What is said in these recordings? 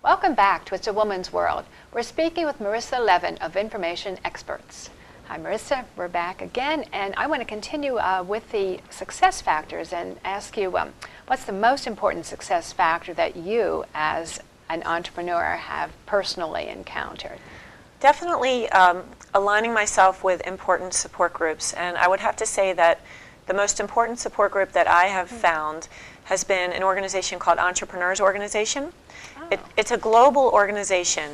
Welcome back to It's a Woman's World. We're speaking with Marissa Levin of Information Experts. Hi Marissa, we're back again, and I want to continue with the success factors and ask you what's the most important success factor that you as an entrepreneur have personally encountered? Definitely aligning myself with important support groups, and I would have to say that the most important support group that I have found has been an organization called Entrepreneurs Organization. Oh. It's a global organization,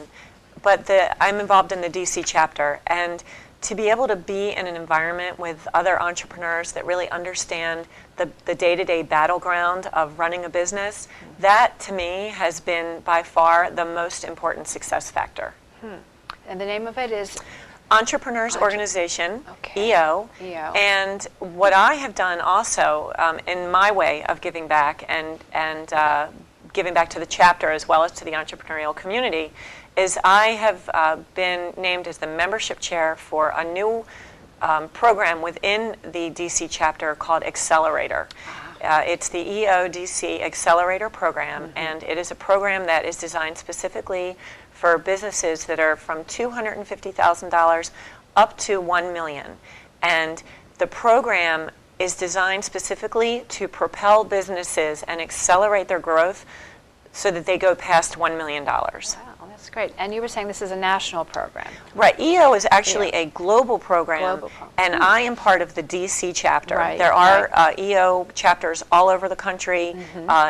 but I'm involved in the DC chapter, and to be able to be in an environment with other entrepreneurs that really understand the day-to-day battleground of running a business, that to me has been by far the most important success factor. And the name of it is? Entrepreneurs Organization, okay. EO. EO. And what I have done also in my way of giving back and giving back to the chapter as well as to the entrepreneurial community is I have been named as the membership chair for a new program within the DC chapter called Accelerator. It's the EO-DC Accelerator program, and it is a program that is designed specifically for businesses that are from $250,000 up to $1 million. And the program is designed specifically to propel businesses and accelerate their growth so that they go past $1 million. Wow, that's great. And you were saying this is a national program. Right. EO is actually a global program, and I am part of the DC chapter. Right, there are EO chapters all over the country,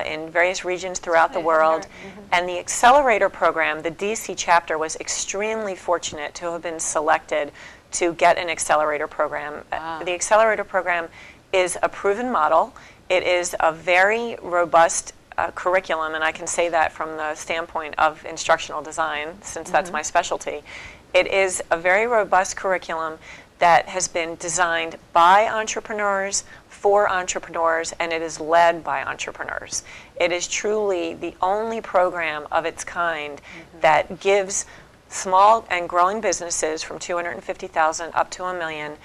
in various regions throughout the world. And the Accelerator program, the DC chapter, was extremely fortunate to have been selected to get an Accelerator program. The Accelerator program is a proven model. It is a very robust curriculum, and I can say that from the standpoint of instructional design, since that's my specialty. It is a very robust curriculum that has been designed by entrepreneurs, for entrepreneurs, and it is led by entrepreneurs. It is truly the only program of its kind that gives small and growing businesses from 250,000 up to $1 million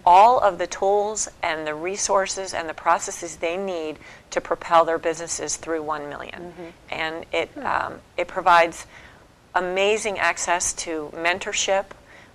all of the tools and the resources and the processes they need to propel their businesses through $1 million. And it provides amazing access to mentorship,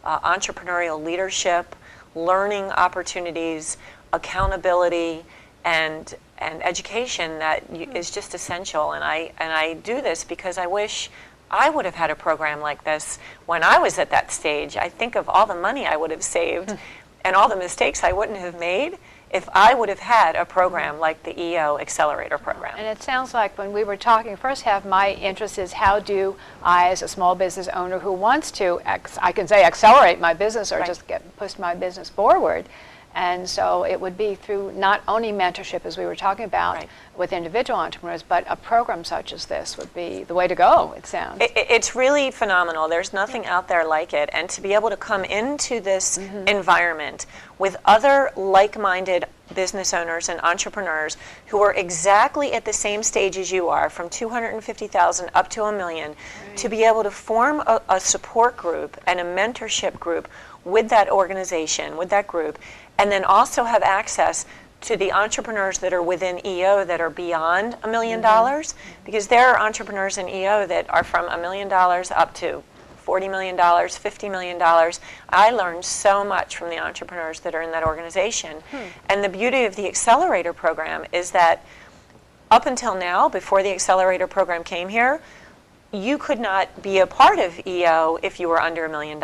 entrepreneurial leadership, learning opportunities, accountability, and education that is just essential. And I do this because I wish I would have had a program like this when I was at that stage. I think of all the money I would have saved and all the mistakes I wouldn't have made if I would have had a program like the EO Accelerator program. And it sounds like when we were talking, first half, my interest is how do I, as a small business owner who wants to, I can say accelerate my business or just push my business forward. And so it would be through not only mentorship, as we were talking about, with individual entrepreneurs, but a program such as this would be the way to go, it sounds. It's really phenomenal. There's nothing out there like it. And to be able to come into this environment with other like-minded business owners and entrepreneurs who are exactly at the same stage as you are, from 250,000 up to $1 million, to be able to form a support group and a mentorship group with that organization, with that group, and then also have access to the entrepreneurs that are within EO that are beyond $1 million, because there are entrepreneurs in EO that are from $1 million up to $40 million, $50 million. I learned so much from the entrepreneurs that are in that organization. And the beauty of the Accelerator program is that up until now, before the Accelerator program came here, you could not be a part of EO if you were under $1 million.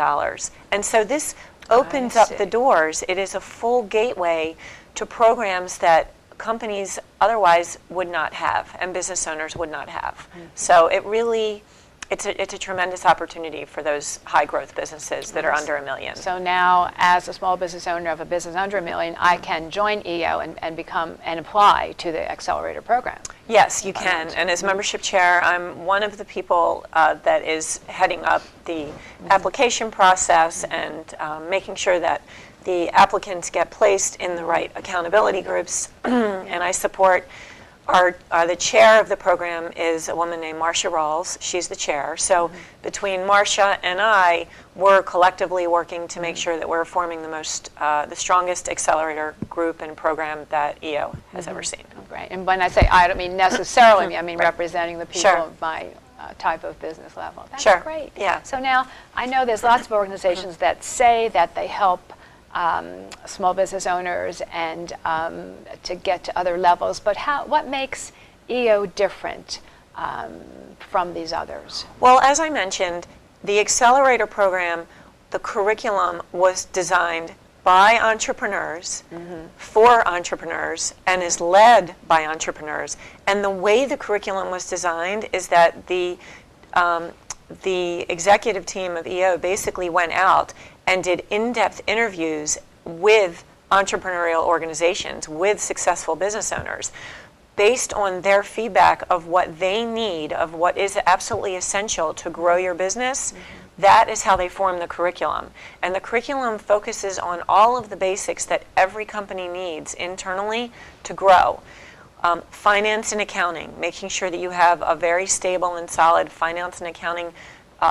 And so this opens up the doors. It is a full gateway to programs that companies otherwise would not have and business owners would not have. So it really, it's a tremendous opportunity for those high growth businesses that are under $1 million. So now, as a small business owner of a business under $1 million, I can join EO and become and apply to the Accelerator program. Yes, you can. And as membership chair, I'm one of the people that is heading up the application process and making sure that the applicants get placed in the right accountability groups. And I support the chair of the program is a woman named Marissa Rawls. She's the chair. So between Marcia and I, we're collectively working to make sure that we're forming the strongest accelerator group and program that EO has ever seen. Oh, great. And when I say I don't mean necessarily me, I mean representing the people of my type of business level. That's Sure. great. Yeah. So now, I know there's lots of organizations that say that they help small business owners and to get to other levels, but what makes EO different from these others? Well, as I mentioned, the Accelerator program, the curriculum was designed by entrepreneurs, for entrepreneurs, and is led by entrepreneurs. And the way the curriculum was designed is that the executive team of EO basically went out and did in-depth interviews with entrepreneurial organizations, with successful business owners, based on their feedback of what they need, of what is absolutely essential to grow your business. That is how they form the curriculum. And the curriculum focuses on all of the basics that every company needs internally to grow. Finance and accounting, making sure that you have a very stable and solid finance and accounting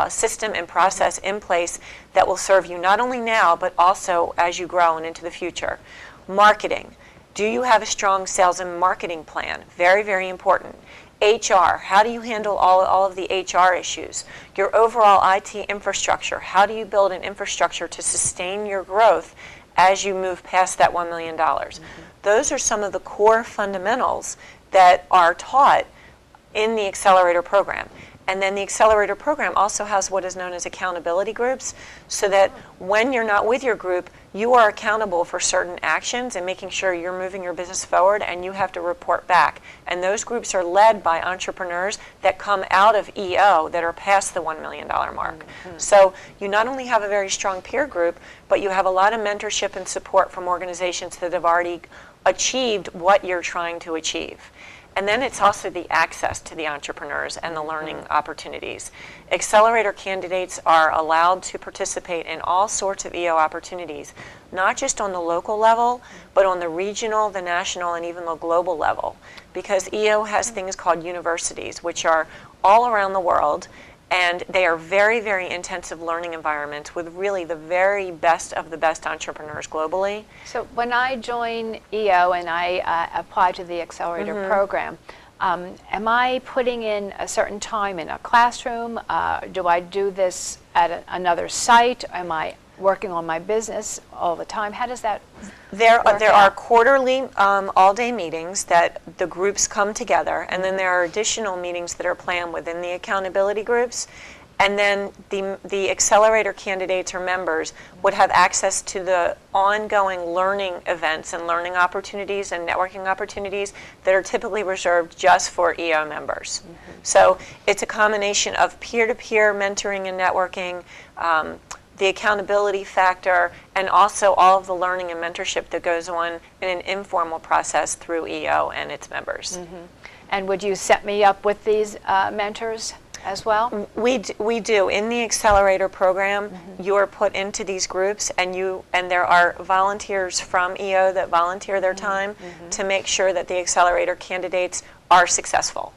system and process in place that will serve you not only now, but also as you grow and into the future. Marketing. Do you have a strong sales and marketing plan? Very, very important. HR, how do you handle all of the HR issues? Your overall IT infrastructure, how do you build an infrastructure to sustain your growth as you move past that $1 million? Those are some of the core fundamentals that are taught in the Accelerator program. And then the Accelerator program also has what is known as accountability groups, so that when you're not with your group, you are accountable for certain actions and making sure you're moving your business forward, and you have to report back. And those groups are led by entrepreneurs that come out of EO that are past the $1 million mark. So you not only have a very strong peer group, but you have a lot of mentorship and support from organizations that have already achieved what you're trying to achieve. And then it's also the access to the entrepreneurs and the learning opportunities. Accelerator candidates are allowed to participate in all sorts of EO opportunities, not just on the local level, but on the regional, the national, and even the global level. Because EO has things called universities, which are all around the world, and they are very, very intensive learning environments with really the very best of the best entrepreneurs globally. So when I join EO and I apply to the Accelerator program, am I putting in a certain time in a classroom? Do I do this at another site? Am I working on my business all the time? How does that There are quarterly all-day meetings that the groups come together, and then there are additional meetings that are planned within the accountability groups. And then the Accelerator candidates or members would have access to the ongoing learning events and learning opportunities and networking opportunities that are typically reserved just for EO members. So it's a combination of peer-to-peer mentoring and networking, the accountability factor, and also all of the learning and mentorship that goes on in an informal process through EO and its members. And would you set me up with these mentors as well? We do. In the Accelerator program, you are put into these groups, and there are volunteers from EO that volunteer their time to make sure that the Accelerator candidates are successful.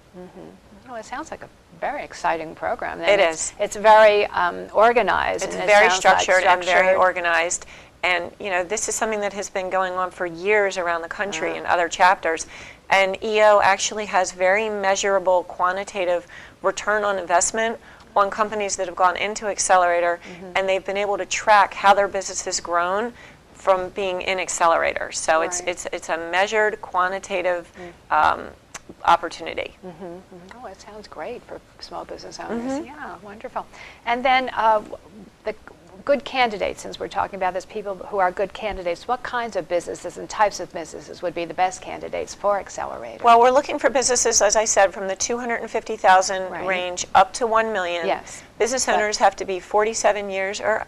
Oh, it sounds like a very exciting program. It is. It's very organized. It's and very sounds like structured and very organized. And this is something that has been going on for years around the country in other chapters. And EO actually has very measurable quantitative return on investment on companies that have gone into Accelerator, and they've been able to track how their business has grown from being in Accelerator. So it's a measured quantitative opportunity. Oh, it sounds great for small business owners. Yeah, wonderful. And then the good candidates, since we're talking about this, people who are good candidates, what kinds of businesses and types of businesses would be the best candidates for Accelerator? Well, we're looking for businesses, as I said, from the 250,000 range up to 1 million. Yes. Business owners have to be 47 years or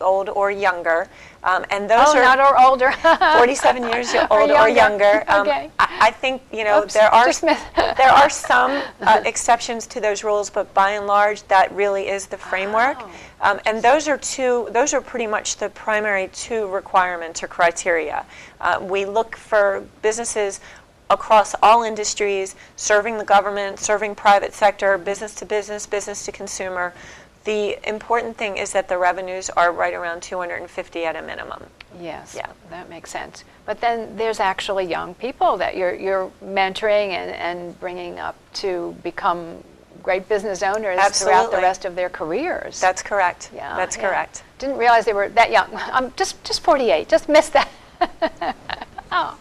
old or younger. And those are not or older. 47 years old or younger. Okay. I think there are some exceptions to those rules, but by and large, that really is the framework. And those are pretty much the primary two requirements or criteria. We look for businesses across all industries, serving the government, serving private sector, business to business, business to consumer. The important thing is that the revenues are right around 250 at a minimum. Yes, that makes sense. But then there's actually young people that you're mentoring and bringing up to become great business owners throughout the Absolutely. rest of their careers. That's correct. Yeah, That's yeah. correct. Didn't realize they were that young. I'm just 48. Just missed that. Oh,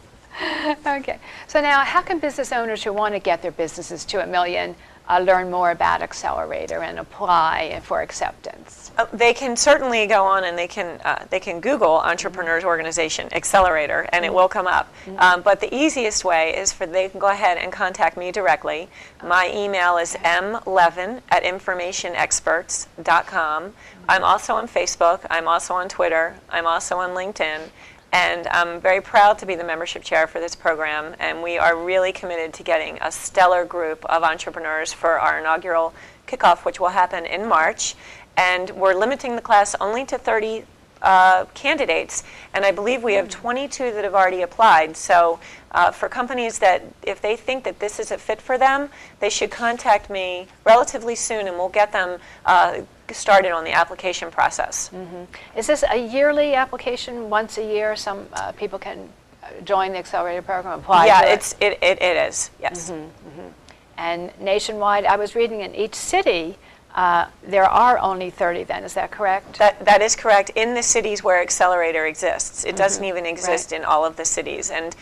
okay. So now, how can business owners who want to get their businesses to $1 million learn more about Accelerator and apply for acceptance? They can certainly go on and they can Google Entrepreneurs Organization Accelerator, and it will come up. But the easiest way is they can go ahead and contact me directly. My email is mlevin@informationexperts.com. I'm also on Facebook. I'm also on Twitter. I'm also on LinkedIn. And I'm very proud to be the membership chair for this program, and we are really committed to getting a stellar group of entrepreneurs for our inaugural kickoff, which will happen in March. And we're limiting the class only to 30 candidates, and I believe we have 22 that have already applied. So for companies that, if they think that this is a fit for them, they should contact me relatively soon, and we'll get them started on the application process. Is this a yearly application, once a year? Some people can join the Accelerator program, apply Yeah, to it is, yes. And nationwide, I was reading in each city, there are only 30 then, is that correct? That is correct, in the cities where Accelerator exists. It doesn't even exist in all of the cities. And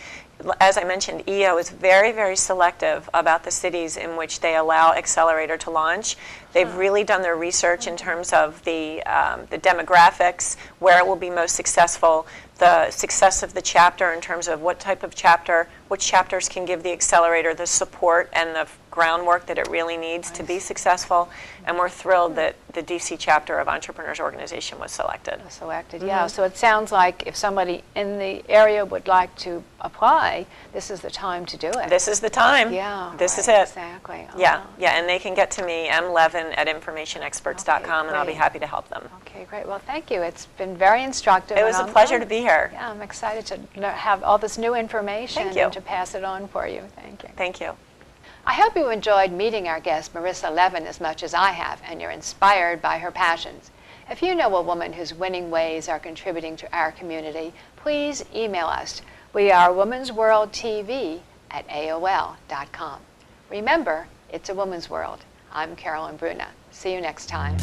as I mentioned, EO is very, very selective about the cities in which they allow Accelerator to launch. They've really done their research in terms of the demographics, where it will be most successful, the success of the chapter in terms of what type of chapter, which chapters can give the Accelerator the support and the groundwork that it really needs to be successful. And we're thrilled that the DC chapter of Entrepreneurs Organization was selected. Yeah. So it sounds like if somebody in the area would like to apply, this is the time to do it. This is the time. Yeah. This is it. Exactly. Yeah, and they can get to me, mlevin@informationexperts.com, and I'll be great. happy to help them. Okay, great. Well, thank you. It's been very instructive. It was a pleasure to be here. Yeah, I'm excited to have all this new information Thank you. and to pass it on for you. Thank you. Thank you. I hope you enjoyed meeting our guest, Marissa Levin, as much as I have, and you're inspired by her passions. If you know a woman whose winning ways are contributing to our community, please email us. We are womansworldtv@aol.com. Remember, it's a woman's world. I'm Carolyn Bruna. See you next time.